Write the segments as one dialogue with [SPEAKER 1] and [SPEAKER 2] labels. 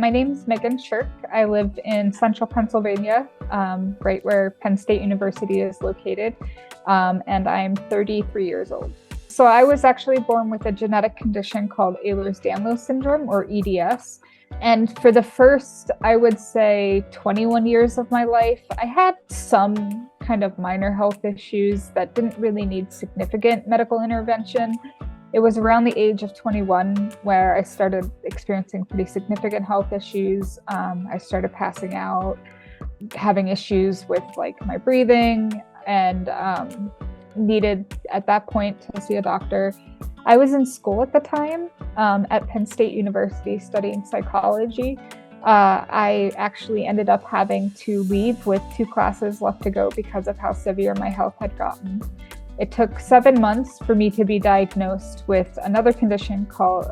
[SPEAKER 1] my name's Megan Shirk. I live in central Pennsylvania, right where Penn State University is located, and I'm 33 years old. So I was actually born with a genetic condition called Ehlers-Danlos syndrome, or EDS. And for the first, I would say, 21 years of my life, I had some kind of minor health issues that didn't really need significant medical intervention. It was around the age of 21 where I started experiencing pretty significant health issues. I started passing out, having issues with my breathing, and needed at that point to see a doctor. I was in school at the time at Penn State University studying psychology. I actually ended up having to leave with 2 classes left to go because of how severe my health had gotten. It took 7 months for me to be diagnosed with another condition called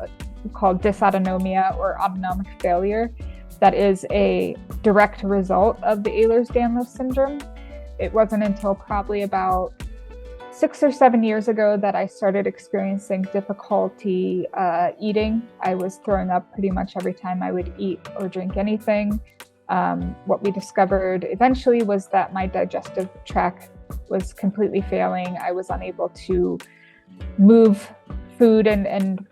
[SPEAKER 1] dysautonomia, or autonomic failure. That is a direct result of the Ehlers-Danlos syndrome. It wasn't until probably about 6 or 7 years ago that I started experiencing difficulty eating. I was throwing up pretty much every time I would eat or drink anything. What we discovered eventually was that my digestive tract was completely failing. I was unable to move food and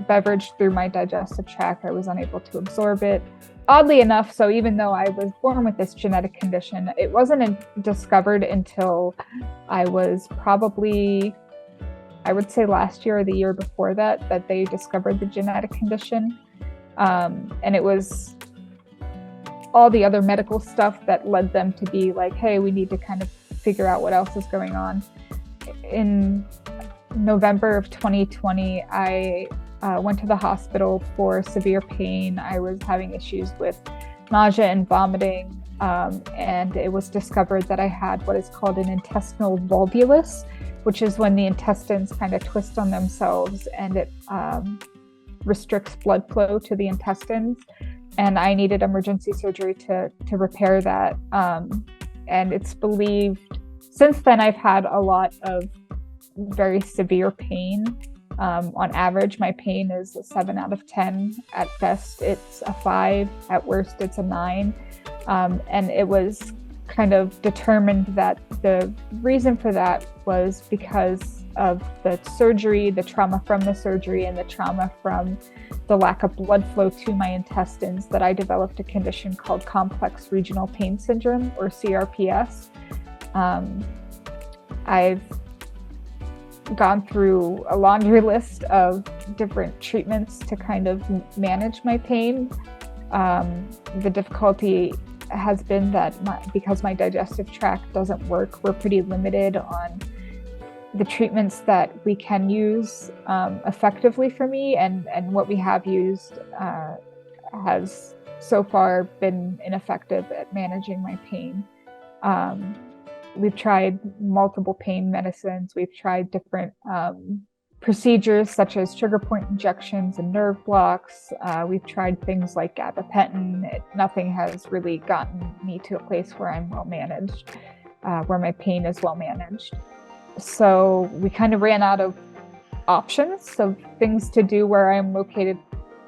[SPEAKER 1] beverage through my digestive tract. I was unable to absorb it. Oddly enough, so even though I was born with this genetic condition, it wasn't discovered until I was probably, I would say last year or the year before that they discovered the genetic condition. And it was all the other medical stuff that led them to be like, hey, we need to kind of figure out what else is going on. In November of 2020, I went to the hospital for severe pain. I was having issues with nausea and vomiting, and it was discovered that I had what is called an intestinal volvulus, which is when the intestines kind of twist on themselves and it restricts blood flow to the intestines. And I needed emergency surgery to repair that. And it's believed, since then I've had a lot of very severe pain. On average, my pain is a 7 out of 10. At best, it's a 5. At worst, it's a 9. And it was kind of determined that the reason for that was because of the surgery, the trauma from the surgery, and the trauma from the lack of blood flow to my intestines, that I developed a condition called complex regional pain syndrome, or CRPS. I've gone through a laundry list of different treatments to kind of manage my pain. The difficulty has been that because my digestive tract doesn't work, we're pretty limited on the treatments that we can use effectively for me, and what we have used has so far been ineffective at managing my pain. We've tried multiple pain medicines. We've tried different procedures such as trigger point injections and nerve blocks. We've tried things like gabapentin. Nothing has really gotten me to a place where I'm well managed, where my pain is well managed. So we kind of ran out of options of things to do where I'm located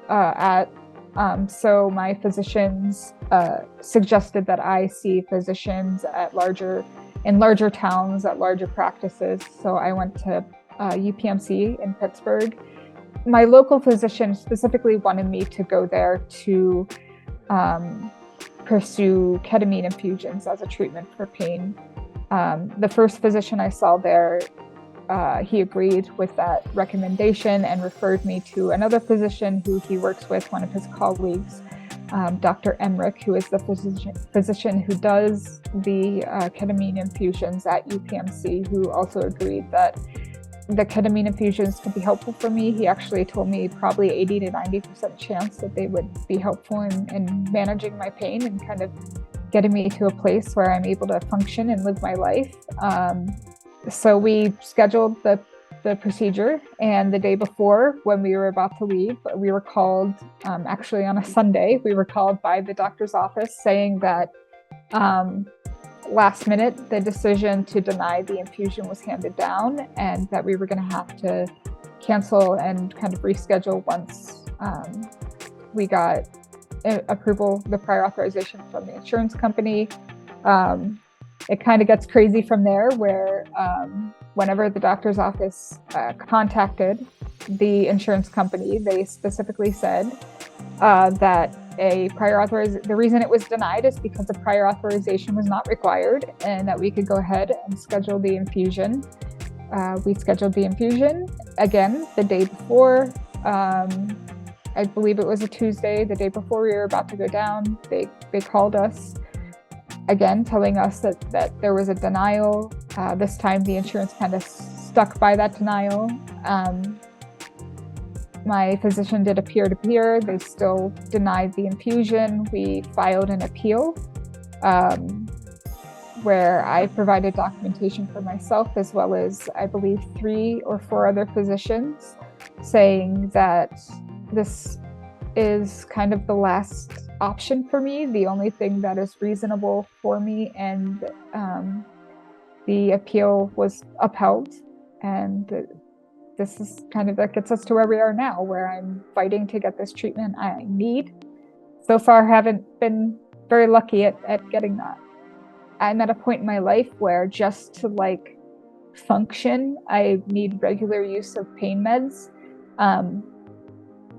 [SPEAKER 1] at. So my physicians suggested that I see physicians in larger towns, at larger practices. So I went to UPMC in Pittsburgh. My local physician specifically wanted me to go there to pursue ketamine infusions as a treatment for pain. The first physician I saw there, he agreed with that recommendation and referred me to another physician who he works with, one of his colleagues, Dr. Emmerich, who is the physician who does the ketamine infusions at UPMC, who also agreed that the ketamine infusions could be helpful for me. He actually told me probably 80 to 90% chance that they would be helpful in managing my pain and kind of getting me to a place where I'm able to function and live my life. So we scheduled the procedure, and the day before, when we were about to leave, we were called, actually on a Sunday, we were called by the doctor's office saying that last minute, the decision to deny the infusion was handed down, and that we were going to have to cancel and kind of reschedule once we got approval, the prior authorization from the insurance company. It kind of gets crazy from there, where whenever the doctor's office contacted the insurance company, they specifically said that the reason it was denied is because a prior authorization was not required, and that we could go ahead and schedule the infusion. We scheduled the infusion again the day before. I believe it was a Tuesday, the day before we were about to go down. They called us again, telling us that there was a denial. This time the insurance kind of stuck by that denial. My physician did a peer-to-peer. They still denied the infusion. We filed an appeal where I provided documentation for myself, as well as I believe 3 or 4 other physicians, saying that this is kind of the last option for me, the only thing that is reasonable for me, and the appeal was upheld. And this is kind of that gets us to where we are now, where I'm fighting to get this treatment I need. So far, haven't been very lucky at getting that. I'm at a point in my life where just to like function, I need regular use of pain meds.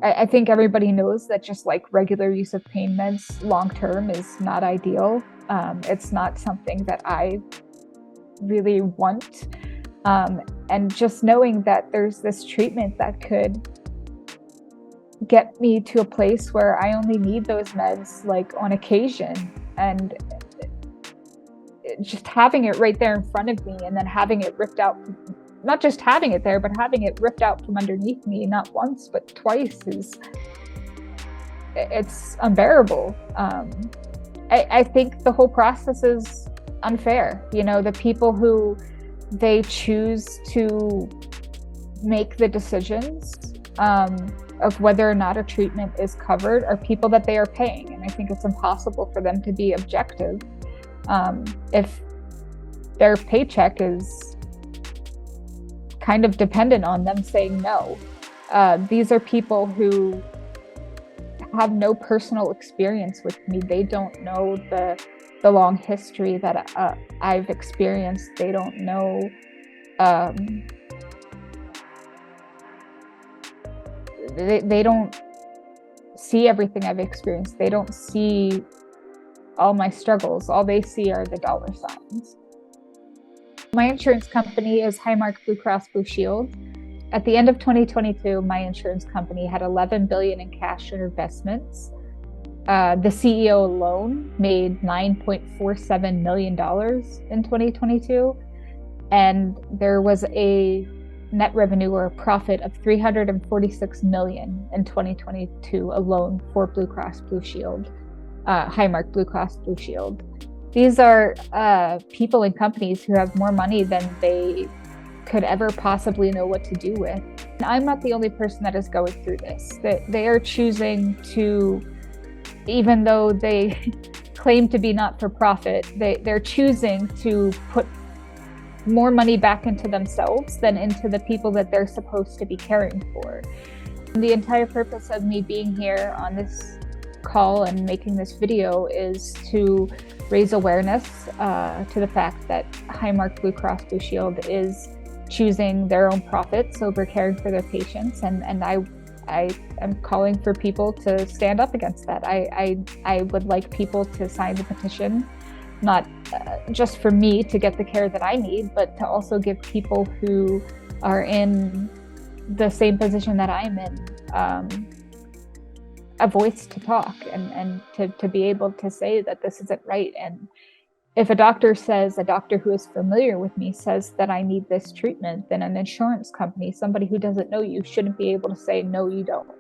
[SPEAKER 1] I think everybody knows that just like regular use of pain meds long-term is not ideal. It's not something that I really want. And just knowing that there's this treatment that could get me to a place where I only need those meds like on occasion, and just having it right there in front of me, and then having it ripped out, not just having it there, but having it ripped out from underneath me, not once, but twice, it's unbearable. I think the whole process is unfair. You know, the people who they choose to make the decisions of whether or not a treatment is covered are people that they are paying. And I think it's impossible for them to be objective if their paycheck is kind of dependent on them saying no. These are people who have no personal experience with me. They don't know the long history that I've experienced. They don't know they don't see everything I've experienced. They don't see all my struggles. All they see are the dollar signs. My insurance company is Highmark Blue Cross Blue Shield. At the end of 2022, my insurance company had $11 billion in cash and investments. The CEO alone made $9.47 million in 2022, and there was a net revenue or a profit of $346 million in 2022 alone for Blue Cross Blue Shield, Highmark Blue Cross Blue Shield. These are people and companies who have more money than they could ever possibly know what to do with. And I'm not the only person that is going through this. They are choosing to, even though they claim to be not-for-profit, they're choosing to put more money back into themselves than into the people that they're supposed to be caring for. And the entire purpose of me being here on this call and making this video is to raise awareness to the fact that Highmark Blue Cross Blue Shield is choosing their own profits over caring for their patients, and I am calling for people to stand up against that. I would like people to sign the petition, not just for me to get the care that I need, but to also give people who are in the same position that I'm in a voice to talk and to be able to say that this isn't right. And if a doctor who is familiar with me says that I need this treatment, then an insurance company, somebody who doesn't know you, shouldn't be able to say, no, you don't.